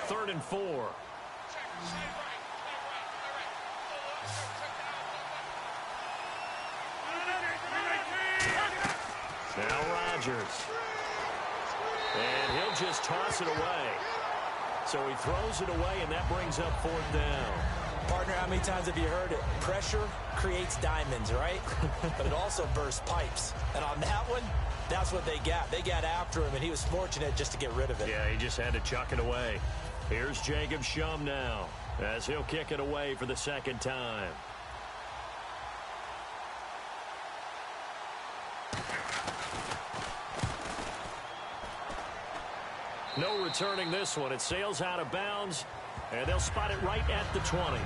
3rd and 4. Now Rodgers. And he'll just toss it away. So he throws it away, and that brings up 4th down. Partner, how many times have you heard it? Pressure creates diamonds, right? But it also bursts pipes. And on that one, that's what they got. They got after him, and he was fortunate just to get rid of it. Yeah, he just had to chuck it away. Here's Jacob Shum now, as he'll kick it away for the 2nd time. No returning this one. It sails out of bounds, and they'll spot it right at the 20.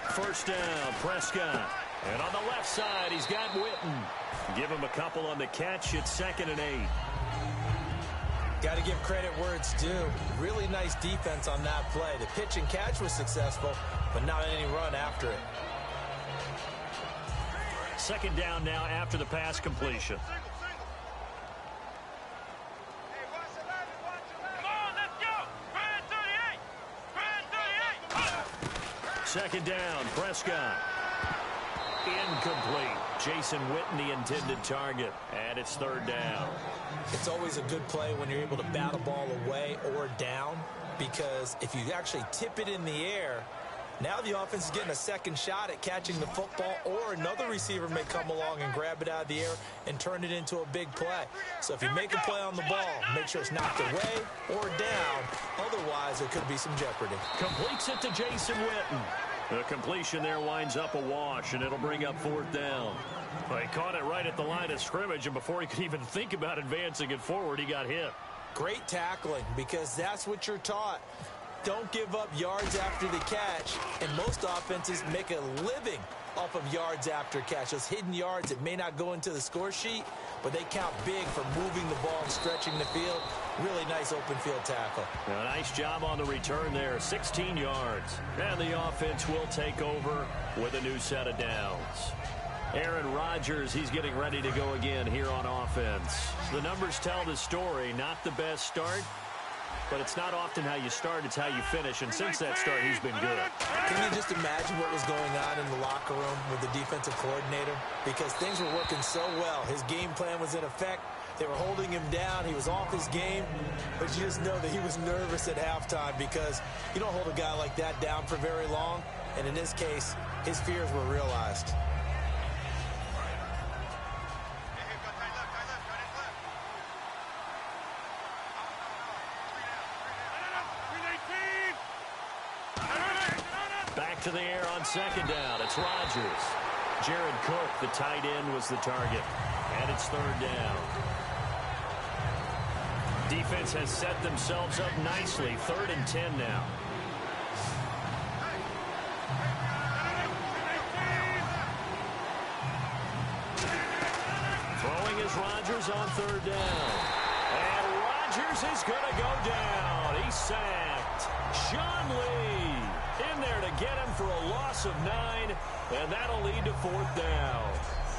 First down, Prescott. And on the left side, he's got Witten. Give him a couple on the catch. It's 2nd and 8. Got to give credit where it's due. Really nice defense on that play. The pitch and catch was successful, but not any run after it. 2nd down now after the pass completion. Second down, Prescott. Incomplete. Jason Witten, the intended target. And it's 3rd down. It's always a good play when you're able to bat a ball away or down, because if you actually tip it in the air, now the offense is getting a second shot at catching the football, or another receiver may come along and grab it out of the air and turn it into a big play. So if you make a play on the ball, make sure it's knocked away or down. Otherwise, there could be some jeopardy. Completes it to Jason Witten. The completion there winds up a wash, and it'll bring up 4th down. Well, he caught it right at the line of scrimmage, and before he could even think about advancing it forward, he got hit. Great tackling, because that's what you're taught. Don't give up yards after the catch, and most offenses make a living off of yards after catch. Those hidden yards that may not go into the score sheet, but they count big for moving the ball and stretching the field. Really nice open field tackle. A nice job on the return there, 16 yards. And the offense will take over with a new set of downs. Aaron Rodgers, he's getting ready to go again here on offense. The numbers tell the story, not the best start, but it's not often how you start, it's how you finish. And since that start, he's been good. Can you just imagine what was going on in the locker room with the defensive coordinator? Because things were working so well. His game plan was in effect. They were holding him down. He was off his game. But you just know that he was nervous at halftime, because you don't hold a guy like that down for very long. And in this case, his fears were realized. Back to the air on 2nd down. It's Rodgers. Jared Cook, the tight end, was the target. And it's 3rd down. Defense has set themselves up nicely. 3rd and 10 now. Throwing is Rodgers on 3rd down. And Rodgers is going to go down. He's sacked. John Lee in there to get him for a loss of 9, and that'll lead to 4th down.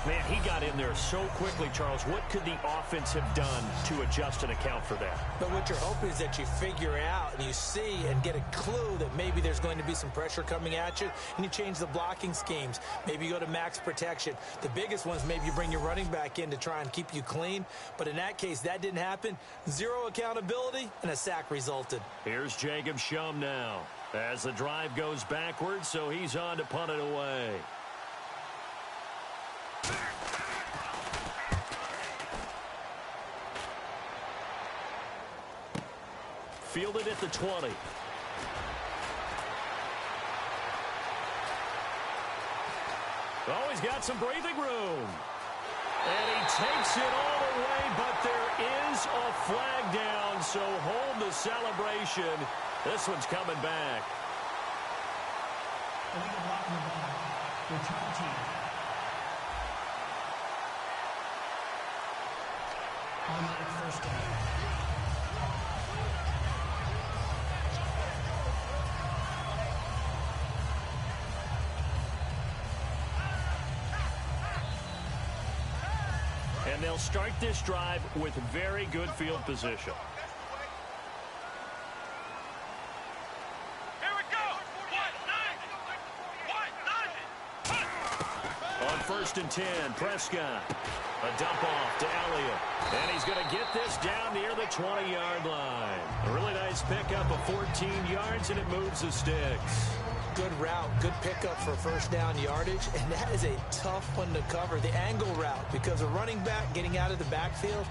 Man, he got in there so quickly, Charles. What could the offense have done to adjust and account for that? But what you're hoping is that you figure out and you see and get a clue that maybe there's going to be some pressure coming at you, and you change the blocking schemes. Maybe you go to max protection. The biggest one is maybe you bring your running back in to try and keep you clean. But in that case, that didn't happen. Zero accountability, and a sack resulted. Here's Jacob Shum now as the drive goes backwards, so he's on to punt it away. Fielded at the 20. Oh, he's got some breathing room. And he takes it all the way, but there is a flag down, so hold the celebration. This one's coming back. Automatic first down. And they'll start this drive with very good field position. Here we go. On 1st and 10, Prescott. A dump off to Elliott. And he's going to get this down near the 20-yard line. A really nice pickup of 14 yards, and it moves the sticks. Good route, good pickup for first down yardage, and that is a tough one to cover, the angle route, because a running back getting out of the backfield,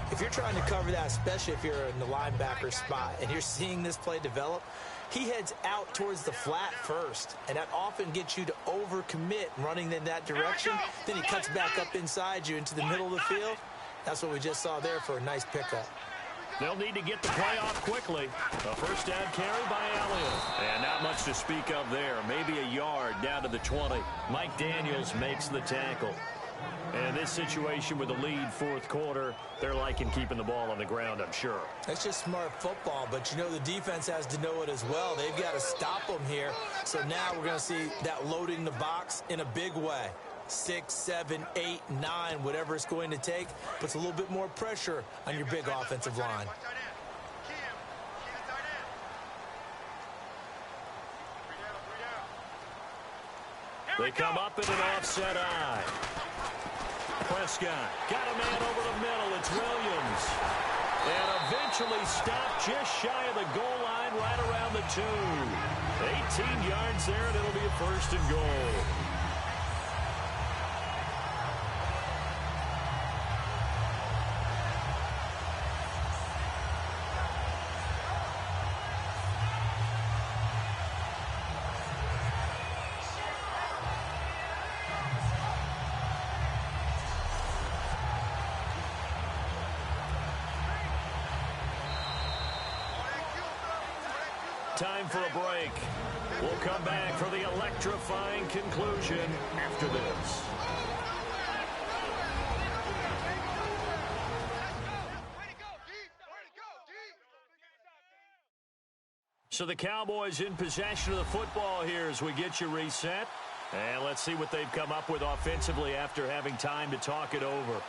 if you're trying to cover that, especially if you're in the linebacker spot and you're seeing this play develop, he heads out towards the flat first, and that often gets you to overcommit running in that direction. Then he cuts back up inside you into the middle of the field. That's what we just saw there for a nice pickup. They'll need to get the play off quickly. A first down carry by Elliott. And not much to speak of there. Maybe a yard down to the 20. Mike Daniels makes the tackle. And this situation with the lead fourth quarter, they're liking keeping the ball on the ground, I'm sure. That's just smart football, but you know the defense has to know it as well. They've got to stop them here. So now we're going to see that loading the box in a big way. 6, 7, 8, 9, whatever it's going to take, puts a little bit more pressure on your big offensive line. They come up in an offset eye. Prescott got a man over the middle. It's Williams. And eventually stopped just shy of the goal line right around the 2. 18 yards there, and it'll be a first and goal. Time for a break. We'll come back for the electrifying conclusion after this. So the Cowboys in possession of the football here as we get you reset. And let's see what they've come up with offensively after having time to talk it over.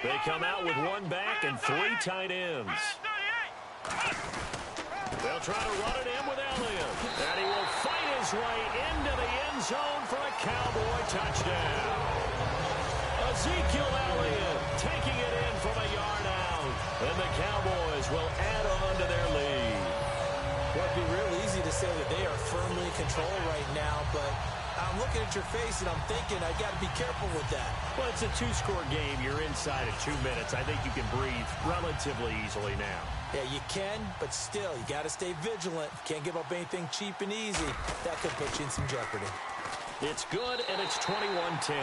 They come out with one back and 3 tight ends. They'll try to run it in with Elliott. And he will fight his way into the end zone for a Cowboy touchdown. Ezekiel Elliott taking it in from a yard out. And the Cowboys will add on to their lead. Well, it'd be real easy to say that they are firmly in control right now, but I'm looking at your face and I'm thinking I got to be careful with that. Well, it's a 2-score game. You're inside of 2 minutes. I think you can breathe relatively easily now. Yeah, you can, but still, you got to stay vigilant. You can't give up anything cheap and easy. That could put you in some jeopardy. It's good, and it's 21-10.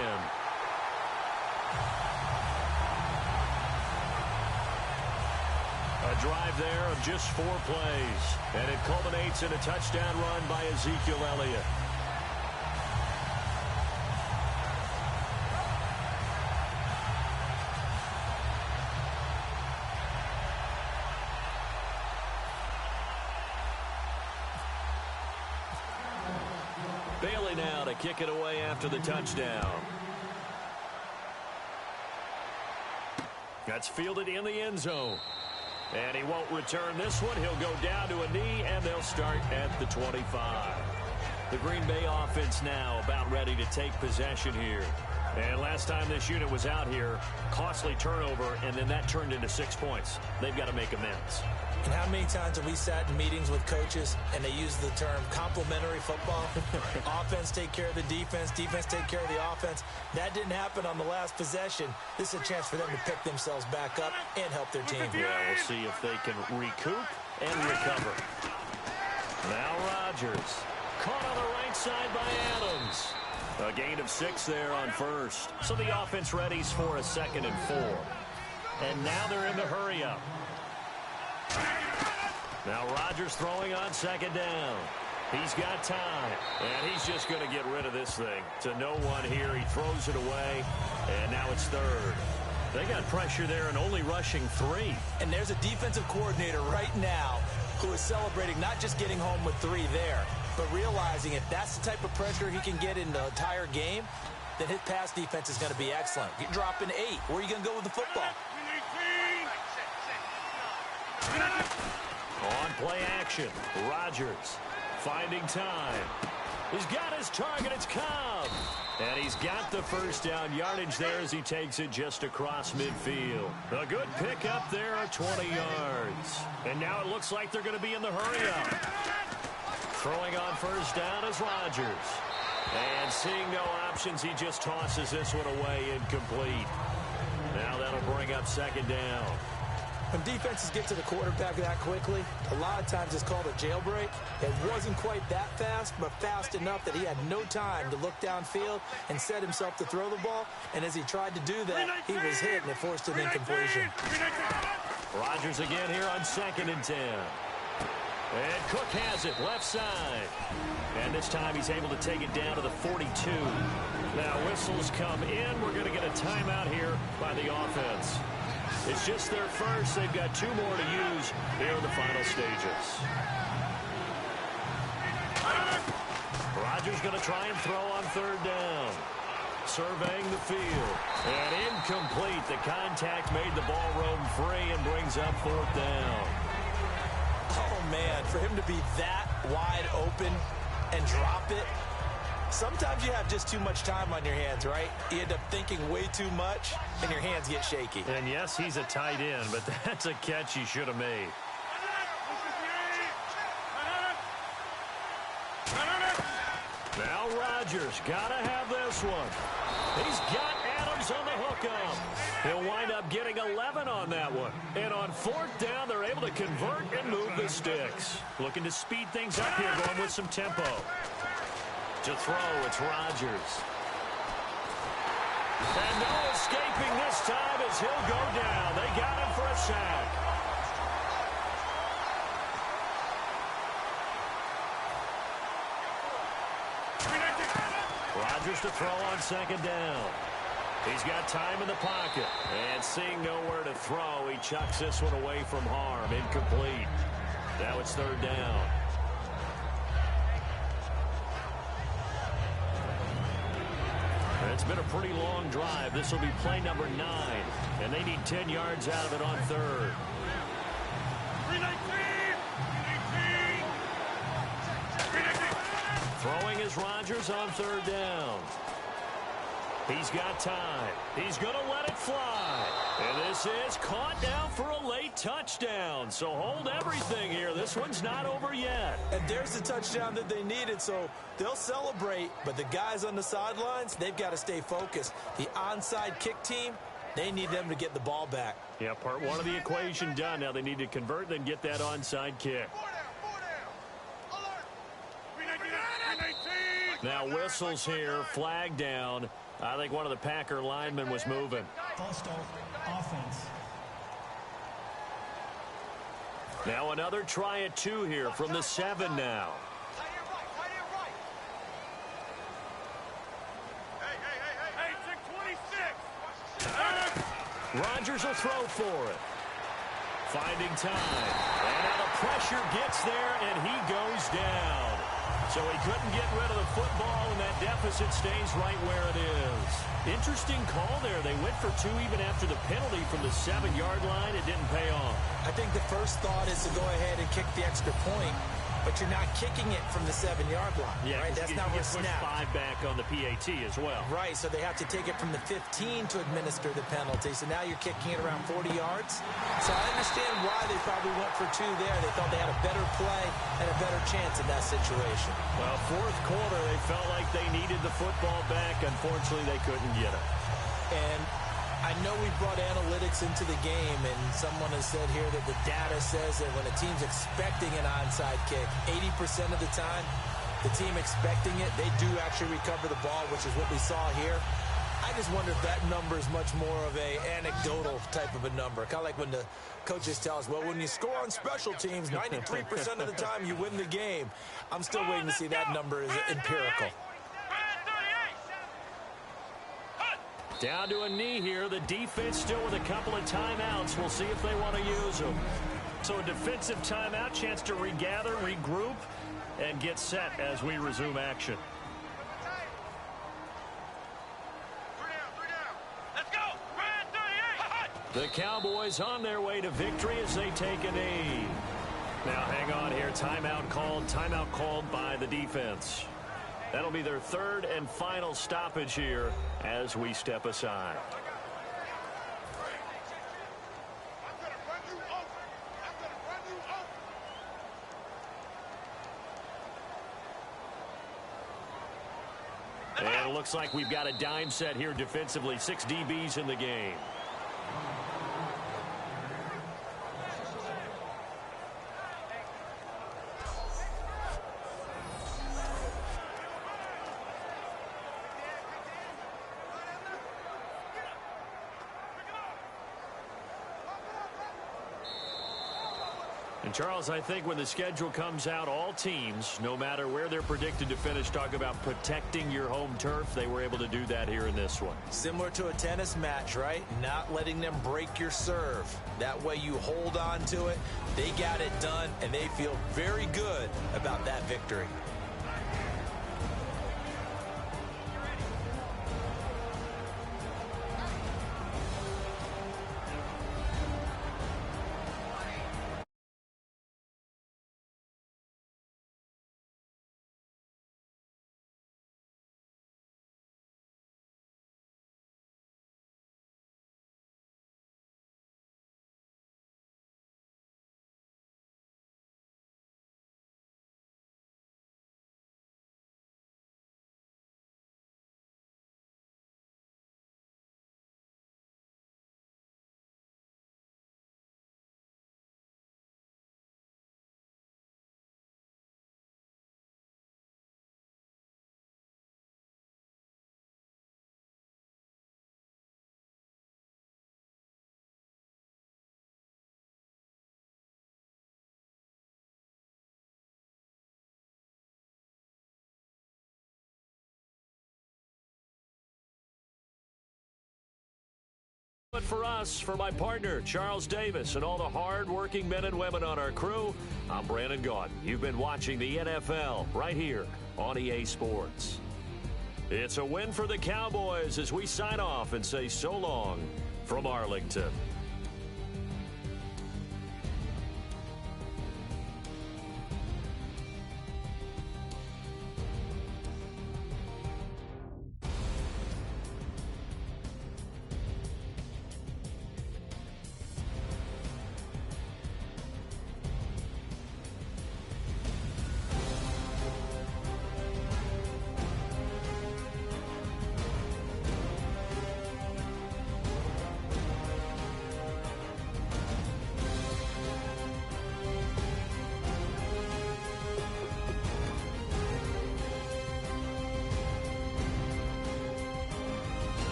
A drive there of just 4 plays, and it culminates in a touchdown run by Ezekiel Elliott. Bailey now to kick it away after the touchdown. That's fielded in the end zone. And he won't return this one. He'll go down to a knee, and they'll start at the 25. The Green Bay offense now about ready to take possession here. And last time this unit was out here, costly turnover, and then that turned into 6 points. They've got to make amends. And how many times have we sat in meetings with coaches and they use the term complementary football? Offense take care of the defense, defense take care of the offense. That didn't happen on the last possession. This is a chance for them to pick themselves back up and help their team. Yeah, we'll see if they can recoup and recover. Now Rodgers. Caught on the right side by Adams. A gain of 6 there on first. So the offense readies for a 2nd and 4. And now they're in the hurry up. Now Rodgers throwing on second down. He's got time, and he's just going to get rid of this thing. To no one here. He throws it away, and now it's third. They got pressure there and only rushing 3. And there's a defensive coordinator right now who is celebrating not just getting home with 3 there, but realizing if that's the type of pressure he can get in the entire game, then his pass defense is going to be excellent. You're dropping 8. Where are you going to go with the football? On play action, Rodgers finding time. He's got his target. It's Cobb. And he's got the first down yardage there as he takes it just across midfield. A good pickup there of 20 yards. And now it looks like they're going to be in the hurry-up. Throwing on first down is Rodgers. And seeing no options, he just tosses this one away incomplete. Now that'll bring up second down. When defenses get to the quarterback that quickly, a lot of times it's called a jailbreak. It wasn't quite that fast, but fast enough that he had no time to look downfield and set himself to throw the ball. And as he tried to do that, he was hit, and it forced an incompletion. Rodgers again here on 2nd and 10. And Cook has it, left side. And this time he's able to take it down to the 42. Now whistles come in. We're going to get a timeout here by the offense. It's just their first. They've got 2 more to use here in the final stages. Rodgers going to try and throw on third down. Surveying the field. And incomplete. The contact made the ball roam free and brings up 4th down. Oh, man, for him to be that wide open and drop it. Sometimes you have just too much time on your hands, right? You end up thinking way too much, and your hands get shaky. And yes, he's a tight end, but that's a catch he should have made. Now Rodgers got to have this one. He's got Adams on the hookup. He'll wind up getting 11 on that one. And on 4th down, they're able to convert and move the sticks. Looking to speed things up here, going with some tempo. To throw, it's Rodgers. And no escaping this time as he'll go down. They got him for a sack. Rodgers to throw on 2nd down. He's got time in the pocket. And seeing nowhere to throw, he chucks this one away from harm. Incomplete. Now it's 3rd down. It's been a pretty long drive. This will be play number 9. And they need 10 yards out of it on 3rd. Throwing is Rodgers on 3rd down. He's got time. He's going to let it fly. And this is caught down for a late touchdown. So hold everything here. This one's not over yet. And there's the touchdown that they needed, so they'll celebrate. But the guys on the sidelines, they've got to stay focused. The onside kick team, they need them to get the ball back. Yeah, part 1 of the equation done. Now they need to convert, then get that onside kick. Now whistles here, flag down. I think one of the Packer linemen was moving. Offense. Now another try at 2 here from the 7 now. Rodgers will throw for it. Finding time. And now the pressure gets there, and he goes down. So he couldn't get rid of the football, and that deficit stays right where it is. Interesting call there. They went for 2 even after the penalty from the 7-yard line. It didn't pay off. I think the first thought is to go ahead and kick the extra point, but you're not kicking it from the 7-yard line. Yeah, right? That's not where snap. 5 back on the PAT as well. Right, so they have to take it from the 15 to administer the penalty. So now you're kicking it around 40 yards. So I understand why they probably went for 2 there. They thought they had a better play and a better chance in that situation. Well, 4th quarter, they felt like they needed the football back. Unfortunately, they couldn't get it. And I know we brought analytics into the game, and someone has said here that the data says that when a team's expecting an onside kick, 80% of the time, the team expecting it, they do actually recover the ball, which is what we saw here. I I just wonder if that number is much more of a anecdotal type of a number. Kind of like when the coaches tell us, well, when you score on special teams, 93% of the time you win the game. I'm still waiting to see that number is empirical. Down to a knee here. The defense still with a couple of timeouts. We'll see if they want to use them. So a defensive timeout, chance to regather, regroup, and get set as we resume action. The Cowboys on their way to victory as they take a knee. Now hang on here. Timeout called by the defense. That'll be their third and final stoppage here as we step aside. And it looks like we've got a dime set here defensively. 6 DBs in the game. And Charles, I think when the schedule comes out, all teams, no matter where they're predicted to finish, talk about protecting your home turf. They were able to do that here in this one. Similar to a tennis match, right? Not letting them break your serve. That way you hold on to it. They got it done, and they feel very good about that victory. But for us, for my partner, Charles Davis, and all the hard-working men and women on our crew, I'm Brandon Gaudin. You've been watching the NFL right here on EA Sports. It's a win for the Cowboys as we sign off and say so long from Arlington.